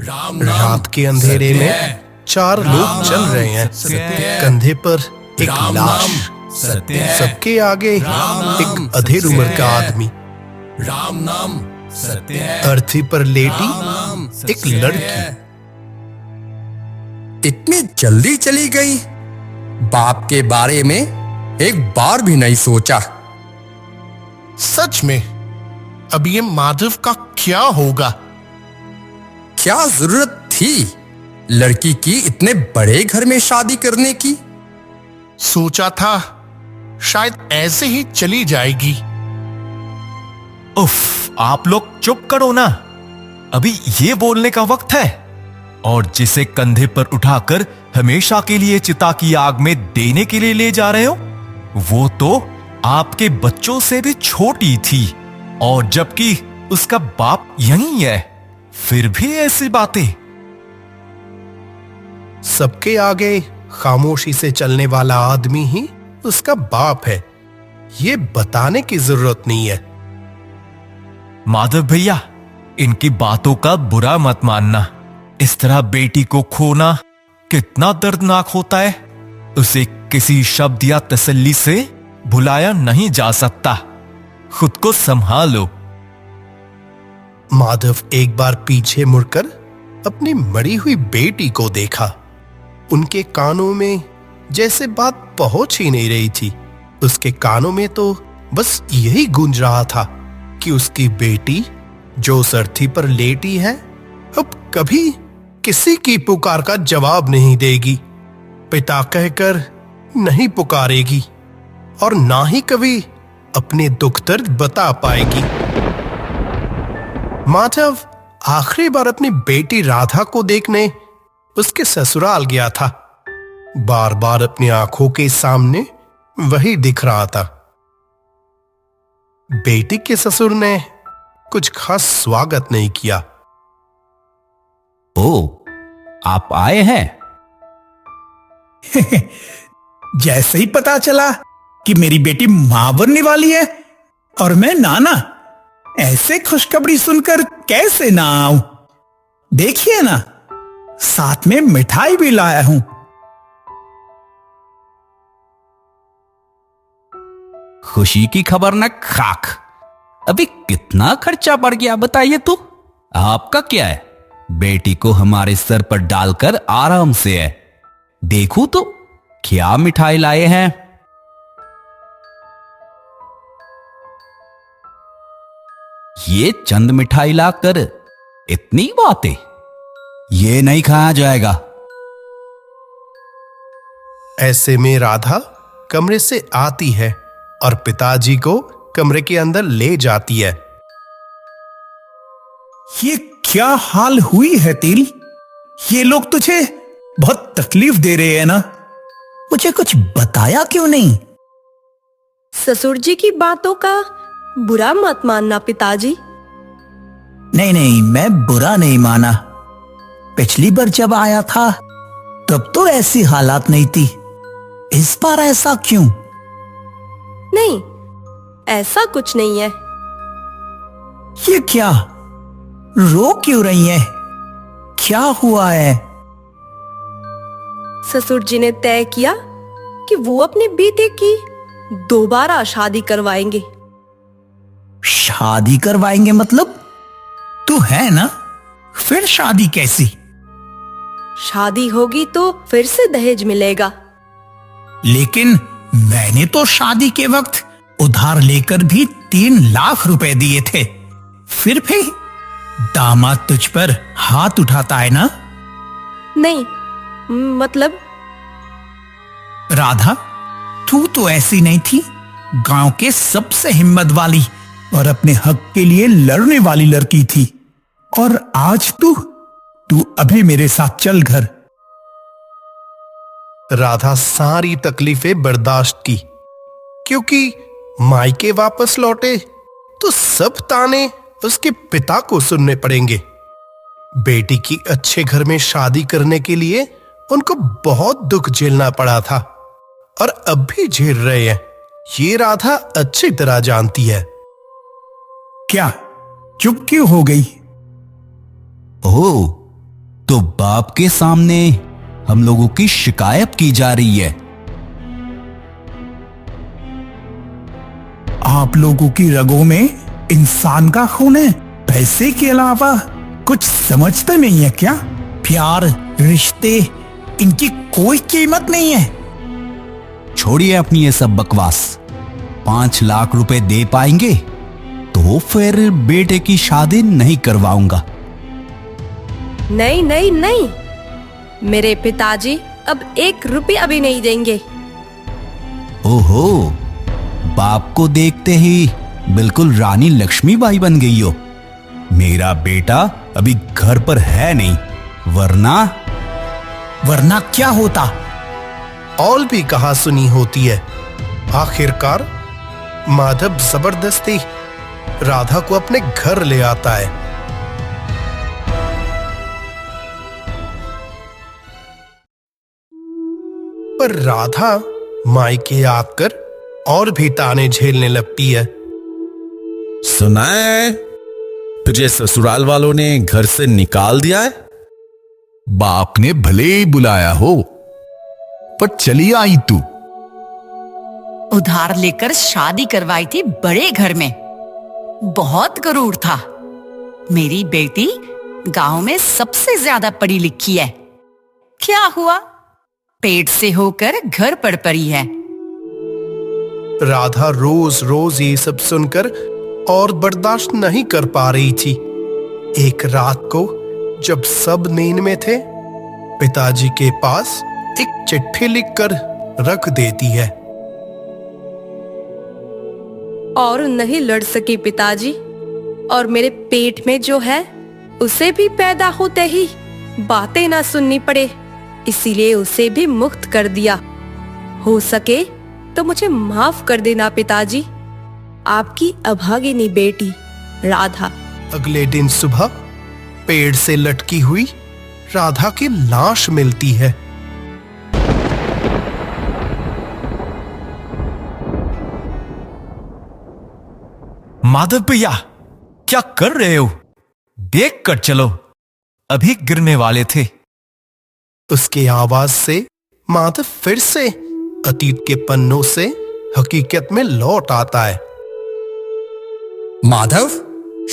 रात के अंधेरे में चार लोग चल रहे हैं, कंधे पर एक लाश, सबके आगे एक अधेड़ उम्र का आदमी, अर्थी पर लेटी एक लड़की। इतनी जल्दी चली गई, बाप के बारे में एक बार भी नहीं सोचा। सच में अब ये माधव का क्या होगा? क्या जरूरत थी लड़की की इतने बड़े घर में शादी करने की? सोचा था शायद ऐसे ही चली जाएगी। उफ, आप लोग चुप करो ना, अभी ये बोलने का वक्त है। और जिसे कंधे पर उठाकर हमेशा के लिए चिता की आग में देने के लिए ले जा रहे हो, वो तो आपके बच्चों से भी छोटी थी, और जबकि उसका बाप यही है, फिर भी ऐसी बातें। सबके आगे खामोशी से चलने वाला आदमी ही उसका बाप है, ये बताने की जरूरत नहीं है। माधव भैया, इनकी बातों का बुरा मत मानना। इस तरह बेटी को खोना कितना दर्दनाक होता है, उसे किसी शब्द या तसल्ली से भुलाया नहीं जा सकता। खुद को संभालो। माधव एक बार पीछे मुड़कर अपनी मरी हुई बेटी को देखा। उनके कानों में जैसे बात पहुंच ही नहीं रही थी। उसके कानों में तो बस यही गूंज रहा था कि उसकी बेटी जो उस अर्थी पर लेटी है, अब कभी किसी की पुकार का जवाब नहीं देगी, पिता कहकर नहीं पुकारेगी, और ना ही कभी अपने दुख दर्द बता पाएगी। माधव आखिरी बार अपनी बेटी राधा को देखने उसके ससुराल गया था। बार बार अपनी आंखों के सामने वही दिख रहा था। बेटी के ससुर ने कुछ खास स्वागत नहीं किया। ओ, आप आए हैं? जैसे ही पता चला कि मेरी बेटी मां बनने वाली है और मैं नाना, ऐसे खुशखबरी सुनकर कैसे ना आऊं। देखिए ना, साथ में मिठाई भी लाया हूं। खुशी की खबर न खाक। अभी कितना खर्चा बढ़ गया बताइए तो। आपका क्या है, बेटी को हमारे सर पर डालकर आराम से है। देखूं तो क्या मिठाई लाए हैं। ये चंद मिठाई लाकर इतनी बातें, ये नहीं खाया जाएगा। ऐसे में राधा कमरे से आती है और पिताजी को कमरे के अंदर ले जाती है। ये क्या हाल हुई है तिल? ये लोग तुझे बहुत तकलीफ दे रहे हैं ना? मुझे कुछ बताया क्यों नहीं? ससुर जी की बातों का बुरा मत मानना पिताजी। नहीं नहीं, मैं बुरा नहीं माना। पिछली बार जब आया था तब तो ऐसी हालात नहीं थी। इस बार ऐसा क्यों? नहीं, ऐसा कुछ नहीं है। ये क्या, रो क्यों रही है? क्या हुआ है? ससुर जी ने तय किया कि वो अपने बेटे की दोबारा शादी करवाएंगे। शादी करवाएंगे मतलब? तू है ना, फिर शादी कैसी? शादी होगी तो फिर से दहेज मिलेगा। लेकिन मैंने तो शादी के वक्त उधार लेकर भी 3 लाख रुपए दिए थे। फिर भी दामाद तुझ पर हाथ उठाता है ना? नहीं, मतलब राधा, तू तो ऐसी नहीं थी। गांव के सबसे हिम्मत वाली और अपने हक के लिए लड़ने वाली लड़की थी। और आज तू अभी मेरे साथ चल घर। राधा सारी तकलीफें बर्दाश्त की, क्योंकि मायके वापस लौटे तो सब ताने उसके पिता को सुनने पड़ेंगे। बेटी की अच्छे घर में शादी करने के लिए उनको बहुत दुख झेलना पड़ा था, और अब भी झेल रहे हैं। ये राधा अच्छी तरह जानती है। क्या चुप क्यों हो गई? ओह, तो बाप के सामने हम लोगों की शिकायत की जा रही है। आप लोगों की रगों में इंसान का खून है, पैसे के अलावा कुछ समझते नहीं है क्या? प्यार, रिश्ते, इनकी कोई कीमत नहीं है। छोड़िए अपनी ये सब बकवास। 5 लाख रुपए दे पाएंगे तो फिर बेटे की शादी नहीं करवाऊंगा। नहीं नहीं नहीं, मेरे पिताजी अब 1 रुपया भी नहीं देंगे। ओहो, बाप को देखते ही बिल्कुल रानी लक्ष्मीबाई बन गई हो। मेरा बेटा अभी घर पर है नहीं, वरना क्या होता? और भी कहा सुनी होती है। आखिरकार माधव जबरदस्ती राधा को अपने घर ले आता है। पर राधा मायके आकर और भी ताने झेलने लगती है। सुना है तुझे ससुराल वालों ने घर से निकाल दिया है? बाप ने भले ही बुलाया हो, पर चली आई तू। उधार लेकर शादी करवाई थी बड़े घर में, बहुत गरूर था। मेरी बेटी गांव में सबसे ज्यादा पढ़ी लिखी है। क्या हुआ? पेट से होकर घर पड़ पड़ी है। राधा रोज रोज ये सब सुनकर और बर्दाश्त नहीं कर पा रही थी। एक रात को जब सब नींद में थे, पिताजी के पास एक चिट्ठी लिखकर रख देती है। और नहीं लड़ सके पिताजी, और मेरे पेट में जो है उसे भी पैदा होते ही बातें ना सुननी पड़े, इसीलिए उसे भी मुक्त कर दिया। हो सके तो मुझे माफ कर देना पिताजी। आपकी अभागिनी बेटी राधा। अगले दिन सुबह पेड़ से लटकी हुई राधा की लाश मिलती है। माधव भैया, क्या कर रहे हो? देख कर चलो, अभी गिरने वाले थे। उसके आवाज से माधव फिर से अतीत के पन्नों से हकीकत में लौट आता है। माधव,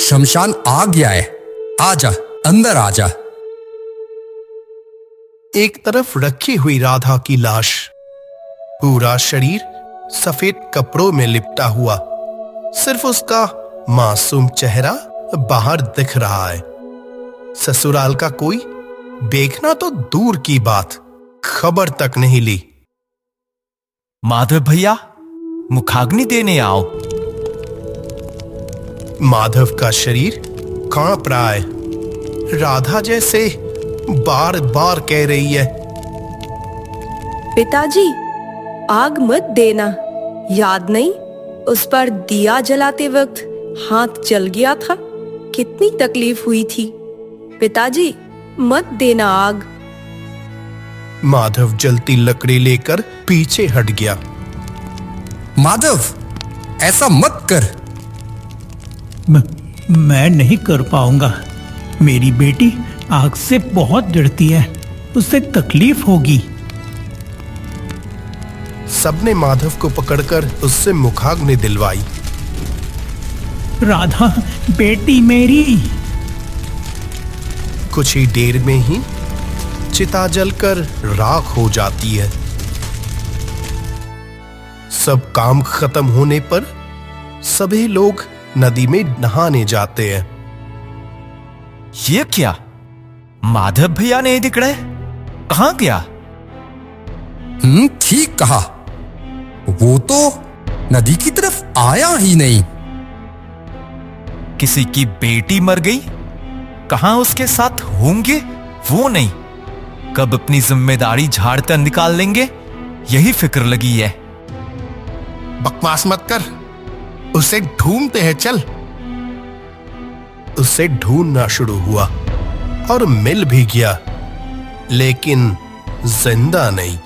शमशान आ गया है, आजा, अंदर आजा। एक तरफ रखी हुई राधा की लाश, पूरा शरीर सफेद कपड़ों में लिपटा हुआ, सिर्फ उसका मासूम चेहरा बाहर दिख रहा है। ससुराल का कोई देखना तो दूर की बात, खबर तक नहीं ली। माधव भैया, मुखाग्नि देने आओ। माधव का शरीर कांप रहा है। राधा जैसे बार बार कह रही है, पिताजी आग मत देना। याद नहीं, उस पर दिया जलाते वक्त हाथ जल गया था, कितनी तकलीफ हुई थी। पिताजी मत देना आग। माधव जलती लकड़ी लेकर पीछे हट गया। माधव, ऐसा मत कर। मैं नहीं कर पाऊंगा। मेरी बेटी आग से बहुत डरती है, उससे तकलीफ होगी। सबने माधव को पकड़कर उससे मुखाग्नि दिलवाई। राधा बेटी मेरी। कुछ ही देर में ही चिता जलकर राख हो जाती है। सब काम खत्म होने पर सभी लोग नदी में नहाने जाते हैं। ये क्या? माधव भैया नहीं दिख रहे, कहां गया? ठीक कहा, वो तो नदी की तरफ आया ही नहीं। किसी की बेटी मर गई, कहां उसके साथ होंगे वो नहीं, कब अपनी जिम्मेदारी झाड़ कर निकाल लेंगे, यही फिक्र लगी है। बकवास मत कर, उसे ढूंढते हैं, चल। उसे ढूंढना शुरू हुआ और मिल भी गया, लेकिन जिंदा नहीं।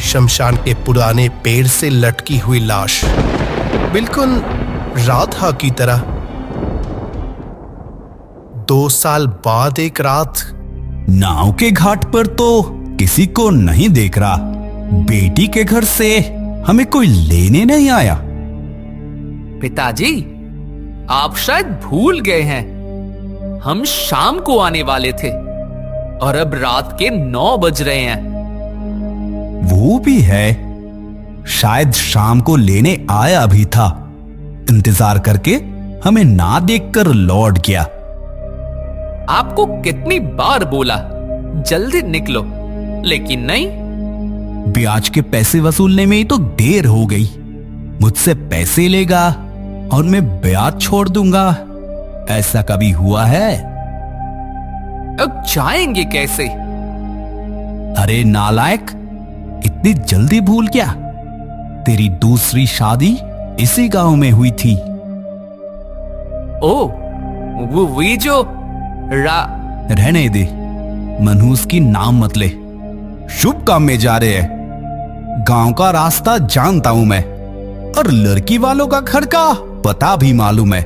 शमशान के पुराने पेड़ से लटकी हुई लाश, बिल्कुल राधा की तरह। 2 साल बाद एक रात नाव के घाट पर तो किसी को नहीं देख रहा। बेटी के घर से हमें कोई लेने नहीं आया। पिताजी, आप शायद भूल गए हैं, हम शाम को आने वाले थे और अब रात के 9 बज रहे हैं। वो भी है, शायद शाम को लेने आया भी था, इंतजार करके हमें ना देखकर लौट गया। आपको कितनी बार बोला जल्दी निकलो, लेकिन नहीं। ब्याज के पैसे वसूलने में ही तो देर हो गई। मुझसे पैसे लेगा और मैं ब्याज छोड़ दूंगा, ऐसा कभी हुआ है? अब जाएंगे कैसे? अरे नालायक, इतनी जल्दी भूल गया? तेरी दूसरी शादी इसी गांव में हुई थी। ओ, वो वी जो रहने दे, मनहूस की नाम मत ले। शुभ काम में जा रहे हैं। गांव का रास्ता जानता हूं मैं, और लड़की वालों का घर का पता भी मालूम है।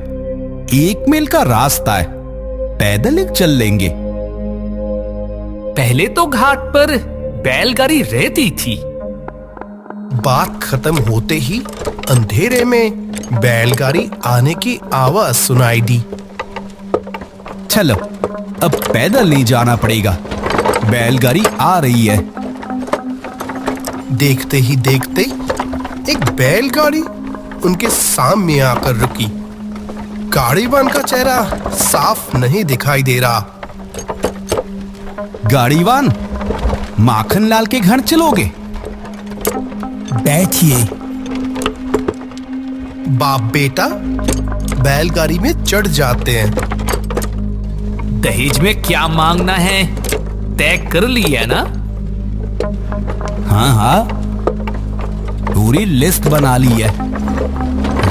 1 मील का रास्ता है, पैदल ही चल लेंगे। पहले तो घाट पर बैलगाड़ी रहती थी। बात खत्म होते ही अंधेरे में बैलगाड़ी आने की आवाज सुनाई दी। चलो, अब पैदल नहीं जाना पड़ेगा, बैलगाड़ी आ रही है। देखते ही देखते एक बैलगाड़ी उनके सामने आकर रुकी। गाड़ीवान का चेहरा साफ नहीं दिखाई दे रहा। गाड़ीवान, माखन लाल के घर चलोगे? बैठिए। बाप बेटा बैलगाड़ी में चढ़ जाते हैं। दहेज में क्या मांगना है तय कर ली है ना? हाँ, पूरी लिस्ट बना ली है।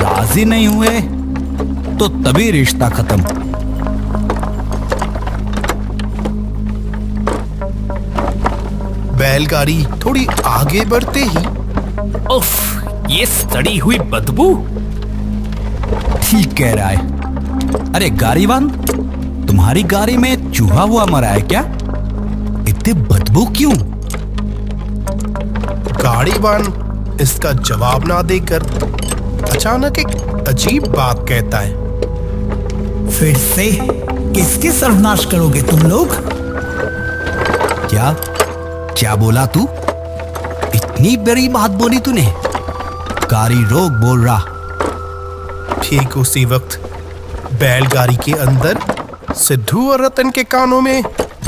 राजी नहीं हुए तो तभी रिश्ता खत्म। बैलगाड़ी थोड़ी आगे बढ़ते ही उफ, ये सड़ी हुई बदबू। ठीक कह रहा है। अरे गाड़ीवान, तुम्हारी गाड़ी में चूहा हुआ मरा है क्या? इतनी बदबू क्यों? गाड़ीवान इसका जवाब ना देकर अचानक एक अजीब बात कहता है। फिर से किसके सर्वनाश करोगे तुम लोग? क्या बोला तू? इतनी बड़ी बात बोली तूने? गाड़ी रोक बोल रहा। ठीक उसी वक्त बैलगाड़ी के अंदर सिद्धू और रतन के कानों में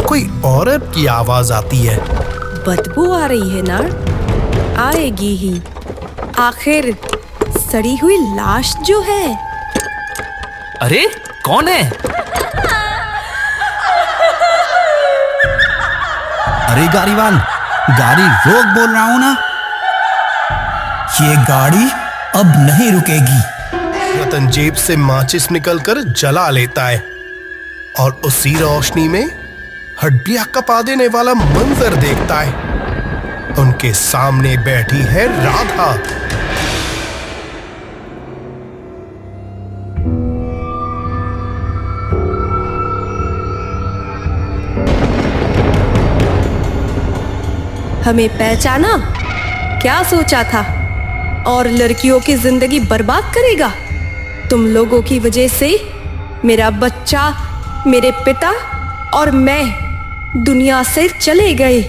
कोई औरत की आवाज आती है। बदबू आ रही है ना? आएगी ही। आखिर सड़ी हुई लाश जो है। अरे कौन है? अरे गाड़ीवान, गाड़ी रोक बोल रहा हूं ना। ये गाड़ी अब नहीं रुकेगी। रतन जेब से माचिस निकलकर जला लेता है और उसी रोशनी में हड्डियां कपा देने वाला मंजर देखता है। उनके सामने बैठी है राधा। हमें पहचाना? क्या सोचा था? और लड़कियों की जिंदगी बर्बाद करेगा? तुम लोगों की वजह से मेरा बच्चा, मेरे पिता और मैं दुनिया से चले गए।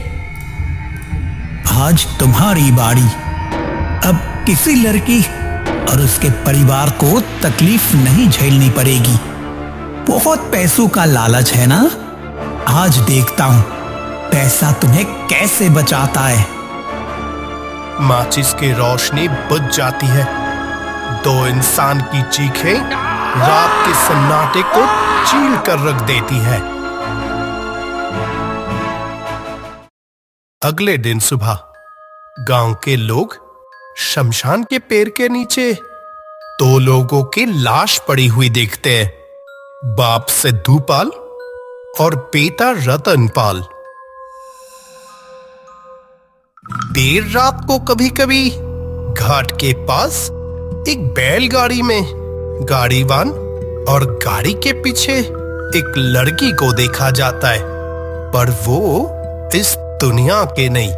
आज तुम्हारी बारी। अब किसी लड़की और उसके परिवार को तकलीफ नहीं झेलनी पड़ेगी। बहुत पैसों का लालच है ना? आज देखता हूं पैसा तुम्हें कैसे बचाता है। माचिस की रोशनी बुझ जाती है। 2 इंसान की चीखें रात के सन्नाटे को चीर कर रख देती है। अगले दिन सुबह गांव के लोग शमशान के पेड़ के नीचे 2 लोगों की लाश पड़ी हुई देखते हैं। बाप सिद्धूपाल और बेटा रतनपाल। देर रात को कभी कभी घाट के पास एक बैलगाड़ी में गाड़ीवान और गाड़ी के पीछे एक लड़की को देखा जाता है, पर वो इस दुनिया के नहीं